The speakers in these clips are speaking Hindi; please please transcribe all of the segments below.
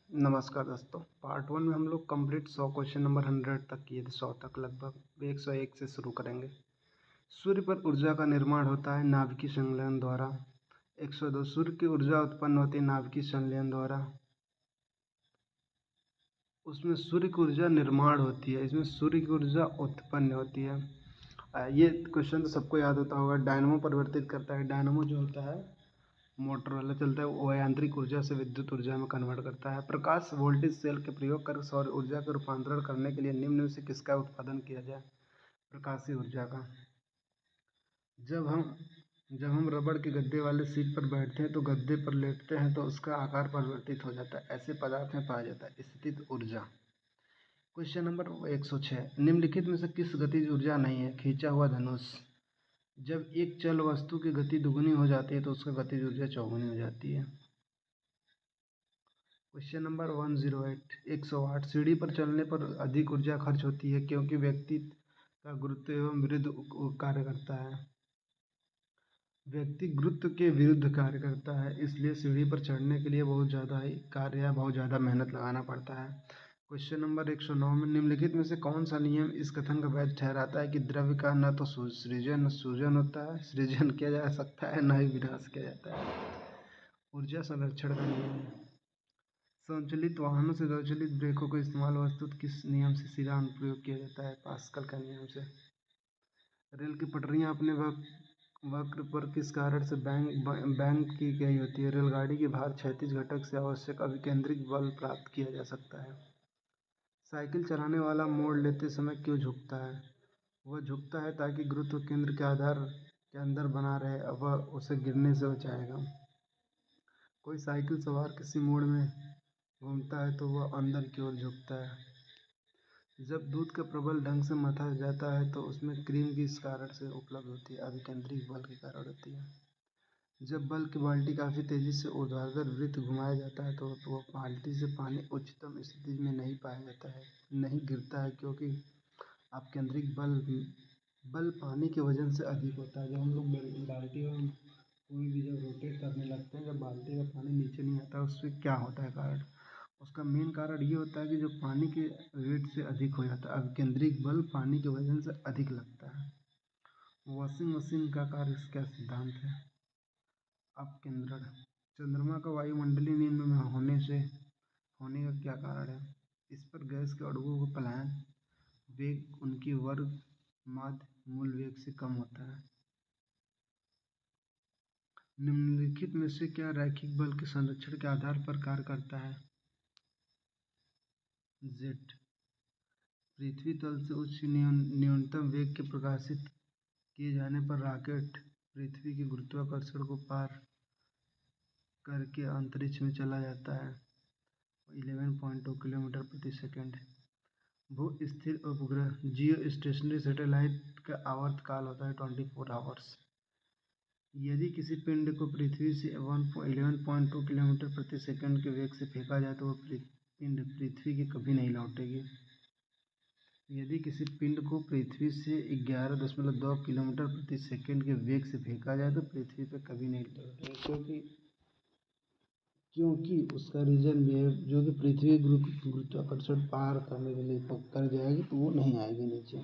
नमस्कार दोस्तों। पार्ट 1 में हम लोग कंप्लीट 100 क्वेश्चन नंबर 100 तक किए थे। 100 तक लगभग 101 से शुरू करेंगे। सूर्य पर ऊर्जा का निर्माण होता है नाभिकीय संलयन द्वारा। 102 सूर्य की ऊर्जा उत्पन्न होती है नाभिकीय संलयन द्वारा। उसमें सूर्य की ऊर्जा निर्माण होती है, इसमें सूर्य की ऊर्जा उत्पन्न होती है। ये क्वेश्चन तो सबको याद होता होगा। डायनमो परिवर्तित करता है। डायनमो जो होता है मोटर वाला चलता है, वो यांत्रिक ऊर्जा से विद्युत ऊर्जा में कन्वर्ट करता है। प्रकाश वोल्टेज सेल के प्रयोग कर सौर ऊर्जा का रूपांतरण करने के लिए निम्न में से किसका उत्पादन किया जाए? प्रकाशीय ऊर्जा का। जब हम रबड़ के गद्दे वाले सीट पर बैठते हैं तो गद्दे पर लेटते हैं तो उसका आकार परिवर्तित हो जाता है। ऐसे पदार्थ में पाया जाता है स्थित ऊर्जा। क्वेश्चन नंबर 106, निम्नलिखित में से किस गतिज ऊर्जा नहीं है? खींचा हुआ धनुष। जब एक चल वस्तु की गति दुगुनी हो जाती है तो उसका गतिज ऊर्जा चौगुनी हो जाती है। क्वेश्चन नंबर 108, 108, सीढ़ी पर चलने पर अधिक ऊर्जा खर्च होती है क्योंकि व्यक्ति का गुरुत्व एवं विरुद्ध कार्य करता है। व्यक्ति गुरुत्व के विरुद्ध कार्य करता है, इसलिए सीढ़ी पर चढ़ने के लिए बहुत ज़्यादा ही कार्य या बहुत ज़्यादा मेहनत लगाना पड़ता है। क्वेश्चन नंबर 109 में निम्नलिखित में से कौन सा नियम इस कथन का वैध ठहराता है कि द्रव्य का न तो सृजन होता है, सृजन किया जा सकता है, न ही विनाश किया जाता है? ऊर्जा संरक्षण का नियम। स्वचालित वाहनों से स्वचालित ब्रेकों का इस्तेमाल वस्तुतः किस नियम से सीधा अनुप्रयोग किया जाता है? पास्कल का नियम से। रेल की पटरियां अपने वक्र पर किस कारण से बैंक की गई होती है? रेलगाड़ी के भार क्षैतिज घटक से आवश्यक अभिकेंद्रित बल प्राप्त किया जा सकता है। साइकिल चलाने वाला मोड़ लेते समय क्यों झुकता है? वह झुकता है ताकि गुरुत्व केंद्र के आधार के अंदर बना रहे, वह उसे गिरने से बचाएगा। कोई साइकिल सवार किसी मोड़ में घूमता है तो वह अंदर की ओर झुकता है। जब दूध का प्रबल ढंग से मथा जाता है तो उसमें क्रीम किस कारण से उपलब्ध होती है? अभिकेंद्रित बल के कारण होती है। जब बल की बाल्टी काफ़ी तेजी से ऊर्ध्वाधर वृत्त घुमाया जाता है तो वह बाल्टी से पानी उच्चतम स्थिति में नहीं पाया जाता है, नहीं गिरता है, क्योंकि अपकेंद्रित बल पानी के वजन से अधिक होता है। जब हम लोग बाल्टी और कोई भी जब रोटेट करने लगते हैं, जब बाल्टी का पानी नीचे नहीं आता, उससे क्या होता है कारण? उसका मेन कारण ये होता है कि जो पानी के वेट से अधिक हो जाता है, अभिकेंद्रित बल पानी के वजन से अधिक लगता है। वॉशिंग मशीन का कार्य क्या सिद्धांत है? अपकेंद्रण। चंद्रमा का वायुमंडलीय निम्न में होने का क्या कारण है? इस पर गैस के अणुओं का पलायन वेग उनकी वर्ग माध्य मूल वेग से कम होता है। निम्नलिखित में से क्या रैखिक बल के संरक्षण के आधार पर कार्य करता है? जेट। पृथ्वी तल से उच्च न्यूनतम वेग के प्रकाशित किए जाने पर रॉकेट पृथ्वी के गुरुत्वाकर्षण को पार करके अंतरिक्ष में चला जाता है। 11.2 किलोमीटर प्रति सेकंड। भू स्थिर उपग्रह जियो स्टेशनरी सैटेलाइट का आवर्तकाल होता है 24 आवर्स। यदि किसी पिंड को पृथ्वी से 11.2 किलोमीटर प्रति सेकंड के वेग से फेंका जाए तो वह पिंड पृथ्वी की कभी नहीं लौटेगी। यदि किसी पिंड को पृथ्वी से 11.2 किलोमीटर प्रति सेकंड के वेग से फेंका जाए तो पृथ्वी पर कभी नहीं लौटेगा, क्योंकि उसका रीजन भी है, जो कि पृथ्वी गुरुत्वाकर्षण पार करने के लिए कर जाएगी तो वो नहीं आएगी नीचे।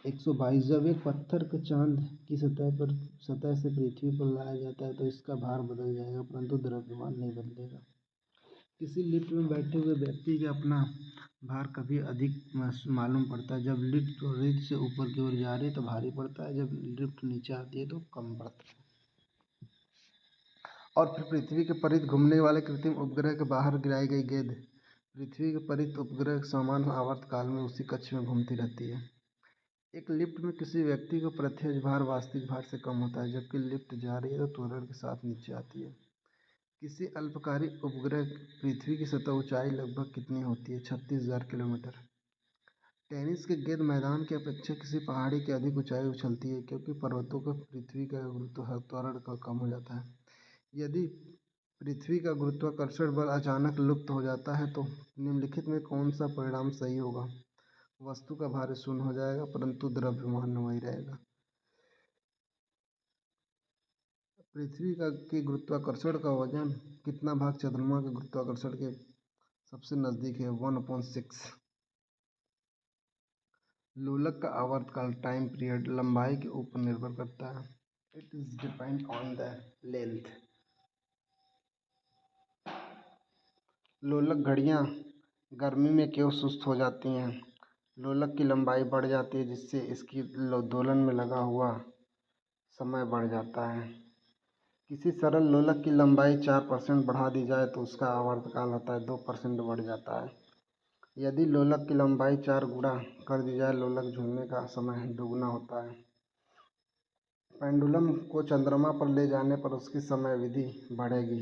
122, जब एक पत्थर को चांद की सतह से पृथ्वी पर लाया जाता है तो इसका भार बदल जाएगा परंतु द्रव्यमान नहीं बदलेगा। किसी लिफ्ट में बैठे हुए व्यक्ति के अपना भार कभी अधिक मालूम पड़ता है जब लिफ्ट रेत से ऊपर की ओर जा रही है तो भारी पड़ता है, जब लिफ्ट नीचे आती है तो कम पड़ता है। और फिर पृथ्वी के परिध घूमने वाले कृत्रिम उपग्रह के बाहर गिराई गई गेंद पृथ्वी के परिध उपग्रह के समान आवर्तकाल में उसी कक्ष में घूमती रहती है। एक लिफ्ट में किसी व्यक्ति का प्रत्यक्ष भार वास्तविक भार से कम होता है, जबकि लिफ्ट जा रही है तो त्वरण के साथ नीचे आती है। किसी अल्पकारी उपग्रह पृथ्वी की सतह ऊंचाई लगभग कितनी होती है? 36,000 किलोमीटर। टेनिस के गेंद मैदान की अपेक्षा किसी पहाड़ी की अधिक ऊंचाई उछलती है क्योंकि पर्वतों का पृथ्वी का त्वरण कम हो जाता है। यदि पृथ्वी का गुरुत्वाकर्षण बल अचानक लुप्त हो जाता है तो निम्नलिखित में कौन सा परिणाम सही होगा? वस्तु का भार शून्य हो जाएगा परंतु द्रव्यमान वही रहेगा। पृथ्वी का के गुरुत्वाकर्षण का वजन कितना भाग चंद्रमा के गुरुत्वाकर्षण के सबसे नज़दीक है 1/6। लोलक का आवर्तकाल टाइम पीरियड लंबाई के ऊपर निर्भर करता है। It is depend on the length. लोलक घड़ियाँ गर्मी में क्यों सुस्त हो जाती हैं? लोलक की लंबाई बढ़ जाती है जिससे इसकी दोलन में लगा हुआ समय बढ़ जाता है। किसी सरल लोलक की लंबाई 4% बढ़ा दी जाए तो उसका आवर्तकाल होता है 2% बढ़ जाता है। यदि लोलक की लंबाई 4 गुणा कर दी जाए लोलक झूलने का समय दोगुना होता है। पेंडुलम को चंद्रमा पर ले जाने पर उसकी समय विधि बढ़ेगी।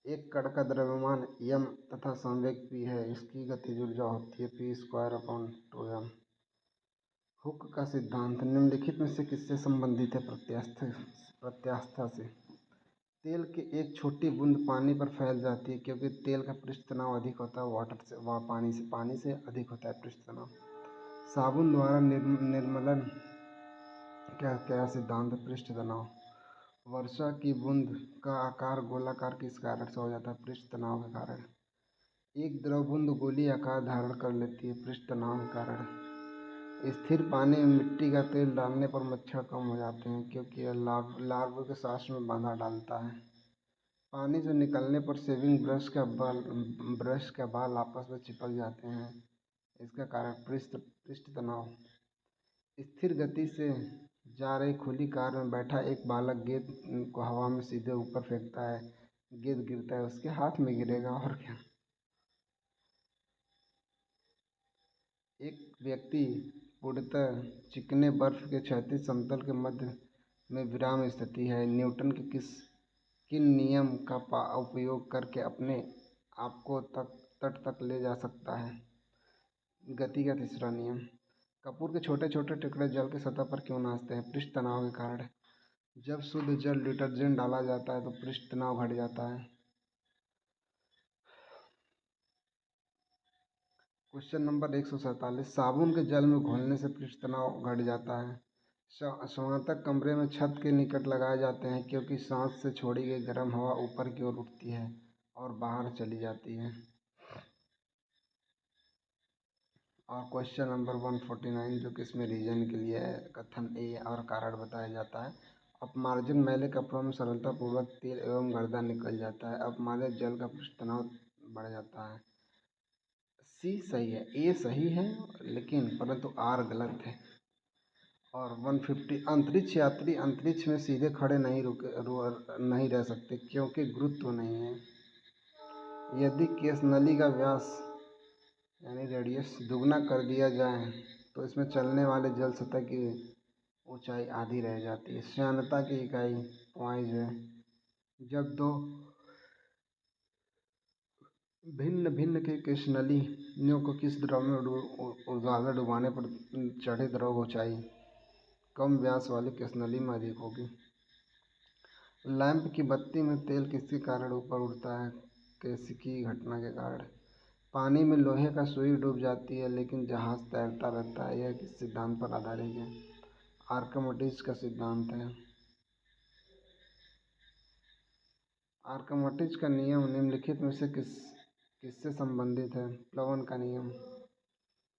एक कण का द्रव्यमान m तथा संवेग p है। इसकी गतिज ऊर्जा होती है p²/2m। हुक का सिद्धांत निम्नलिखित में से किससे संबंधित है? प्रत्यास्था से। तेल की एक छोटी बूंद पानी पर फैल जाती है क्योंकि तेल का पृष्ठ तनाव अधिक होता है वाटर से व पानी से अधिक होता है पृष्ठ तनाव। साबुन द्वारा निर्मलन क्या सिद्धांत है? पृष्ठ तनाव। वर्षा की बूंद का आकार गोलाकार किस कारण से हो जाता है? पृष्ठ तनाव के कारण। एक द्रव बूंद गोली आकार धारण कर लेती है पृष्ठ तनाव के कारण। स्थिर पानी में मिट्टी का तेल डालने पर मच्छर कम हो जाते हैं क्योंकि यह लार्वा के सांस में बाधा डालता है। पानी से निकलने पर शेविंग ब्रश का बाल आपस में चिपक जाते हैं। इसका कारण पृष्ठ तनाव। स्थिर गति से जा रही खुली कार में बैठा एक बालक गेंद को हवा में सीधे ऊपर फेंकता है। गेंद गिरता है उसके हाथ में गिरेगा और क्या। एक व्यक्ति पूर्णतः चिकने बर्फ के क्षैतिज समतल के मध्य में विराम स्थिति है। न्यूटन के किन नियम का उपयोग करके अपने आप को तट तक ले जा सकता है? गति का तीसरा नियम। कपूर के छोटे छोटे टुकड़े जल की सतह पर क्यों नाचते हैं? पृष्ठ तनाव के कारण। जब शुद्ध जल डिटर्जेंट डाला जाता है तो पृष्ठ तनाव घट जाता है। Question number 147। साबुन के जल में घोलने से पृष्ठ तनाव घट जाता है। संवर्धक कमरे में छत के निकट लगाए जाते हैं क्योंकि सांस से छोड़ी गई गर्म हवा ऊपर की ओर उठती है और बाहर चली जाती है। और क्वेश्चन नंबर 149 जो कि इसमें रीजन के लिए है, कथन ए और कारण बताया जाता है। अपमार्जन मैले कपड़ों में सरलतापूर्वक तेल एवं गर्दा निकल जाता है। अपमार्जित जल का पृष्ठ तनाव बढ़ जाता है। सी सही है, ए सही है लेकिन परंतु आर गलत है। और 150 अंतरिक्ष यात्री अंतरिक्ष में सीधे खड़े नहीं रह सकते क्योंकि गुरुत्व नहीं है। यदि केस नली का व्यास यानी रेडियस दुगना कर दिया जाए तो इसमें चलने वाले जल सतह की ऊंचाई आधी रह जाती है। श्यानता की इकाई पॉइंट है। जब दो भिन्न भिन्न के केशनलियों को किस द्रव में ज़्यादा डुबाने पर चढ़े द्रव ऊंचाई कम व्यास वाली केशनली में अधिक होगी? लैंप की बत्ती में तेल किसके कारण ऊपर उड़ता है? कैसिकी घटना के कारण। पानी में लोहे का सुई डूब जाती है लेकिन जहाज तैरता रहता है। यह किस सिद्धांत पर आधारित है? आर्किमिडीज का सिद्धांत है। आर्किमिडीज का नियम निम्नलिखित में से किससे संबंधित है? प्लवन का नियम।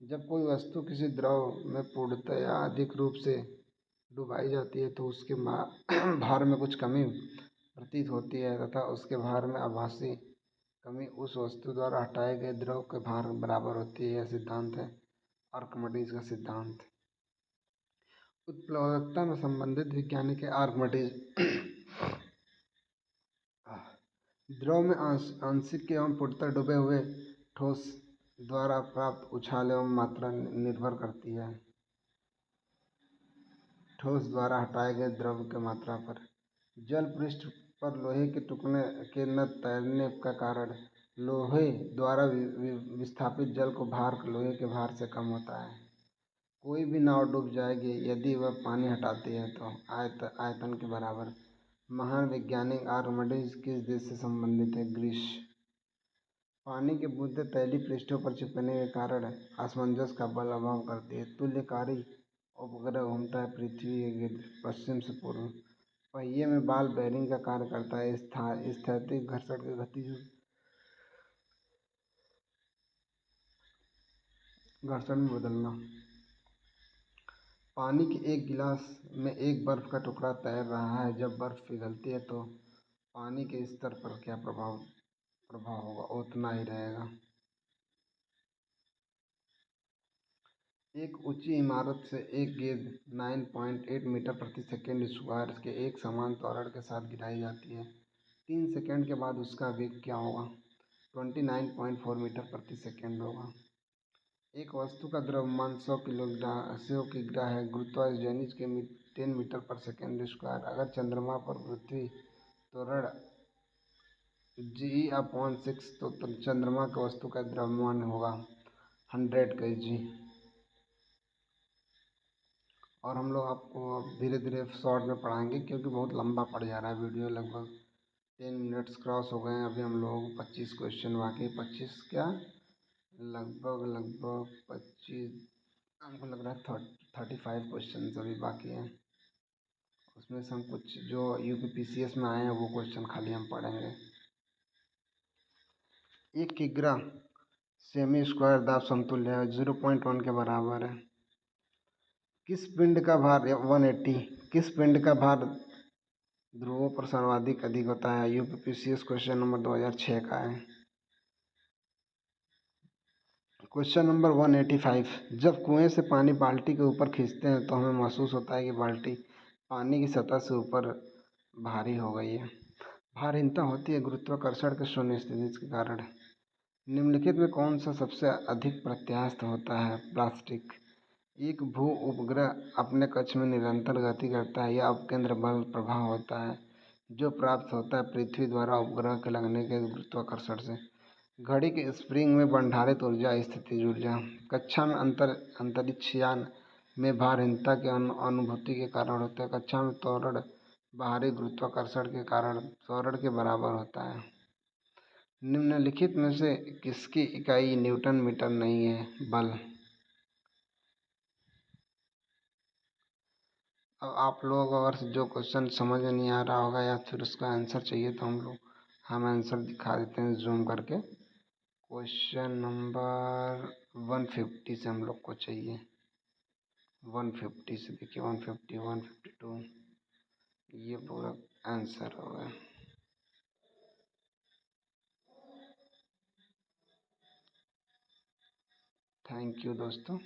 जब कोई वस्तु किसी द्रव में पूर्णतः या अधिक रूप से डुबाई जाती है तो उसके भार में कुछ कमी प्रतीत होती है तथा उसके भार में आभासी कमी उस वस्तु द्वारा हटाए गए द्रव के भार बराबर होती है। यह सिद्धांत है आर्किमिडीज का सिद्धांत। उत्प्लवकता में संबंधित वैज्ञानिक है आर्किमिडीज। द्रव में आंशिक एवं पूर्णतः डूबे हुए ठोस द्वारा प्राप्त उछाल एवं मात्रा निर्भर करती है ठोस द्वारा हटाए गए द्रव की मात्रा पर। जल पृष्ठ पर लोहे के टुकड़े के न तैरने का कारण लोहे द्वारा विस्थापित जल को भार लोहे के भार से कम होता है। कोई भी नाव डूब जाएगी यदि वह पानी हटाती है तो आयतन के बराबर। महान वैज्ञानिक आर्किमिडीज किस देश से संबंधित है? ग्रीस। पानी की बूंदें तैलीय पृष्ठों पर चिपकने के कारण असमंजस का बल अभाव करती है। तुल्यकारी उपग्रह घूमता है पृथ्वी के गिर्द पश्चिम से पूर्व। पहिए में बॉल बेयरिंग का कार्य करता है। स्थैतिक घर्षण की गति घर्षण में बदलना। पानी के एक गिलास में एक बर्फ का टुकड़ा तैर रहा है। जब बर्फ पिघलती है तो पानी के स्तर पर क्या प्रभाव होगा? उतना ही रहेगा। एक ऊंची इमारत से एक गेंद 9.8 मीटर प्रति सेकंड स्क्वायर के एक समान त्वरण के साथ गिराई जाती है। 3 सेकंड के बाद उसका वेग क्या होगा? 29.4 मीटर प्रति सेकंड होगा। एक वस्तु का द्रव्यमान 100 किग्रा है। गुरुत्वाकर्षण के 10 मीटर पर सेकंड स्क्वायर। अगर चंद्रमा पर पृथ्वी त्वरण g/6 तो चंद्रमा की वस्तु का द्रव्यमान होगा 100 kg। और हम लोग आपको धीरे धीरे शॉर्ट में पढ़ाएंगे क्योंकि बहुत लंबा पड़ जा रहा है वीडियो। लगभग 10 मिनट्स क्रॉस हो गए हैं। अभी हम लोग 25 क्वेश्चन बाकी, 25 क्या, लगभग 25, हमको लग रहा है 35 क्वेश्चन अभी बाकी हैं। उसमें से हम कुछ जो UPPCS में आए हैं वो क्वेश्चन खाली हम पढ़ेंगे। 1 किग्रा सेमी स्क्वायर दाब समतुल्य है, 0.1 के बराबर है। किस पिंड का भार 180, किस पिंड का भार ध्रुवों पर सर्वाधिक अधिक होता है? UPPCS क्वेश्चन नंबर 2006 का है। क्वेश्चन नंबर 185, जब कुएं से पानी बाल्टी के ऊपर खींचते हैं तो हमें महसूस होता है कि बाल्टी पानी की सतह से ऊपर भारी हो गई है। भारहीनता होती है गुरुत्वाकर्षण के शून्य स्थिति के कारण। निम्नलिखित में कौन सा सबसे अधिक प्रत्यास्थ होता है? प्लास्टिक। एक भू उपग्रह अपने कक्ष में निरंतर गति करता है। यह अपकेंद्र बल प्रभाव होता है जो प्राप्त होता है पृथ्वी द्वारा उपग्रह के लगने के गुरुत्वाकर्षण से। घड़ी के स्प्रिंग में भंडारित ऊर्जा स्थितिज ऊर्जा। कक्षा में अंतरिक्षयान में भारहीनता की अनुभूति के कारण होता है। कक्षा में त्वरण बाहरी गुरुत्वाकर्षण के कारण त्वरण के बराबर होता है। निम्नलिखित में से किसकी इकाई न्यूटन मीटर नहीं है? बल। अब आप लोग अगर जो क्वेश्चन समझ में नहीं आ रहा होगा या फिर उसका आंसर चाहिए तो हम आंसर दिखा देते हैं जूम करके। क्वेश्चन नंबर 150 से हम लोग को चाहिए। 150 से देखिए, 150, 152 ये पूरा आंसर होगा। थैंक यू दोस्तों।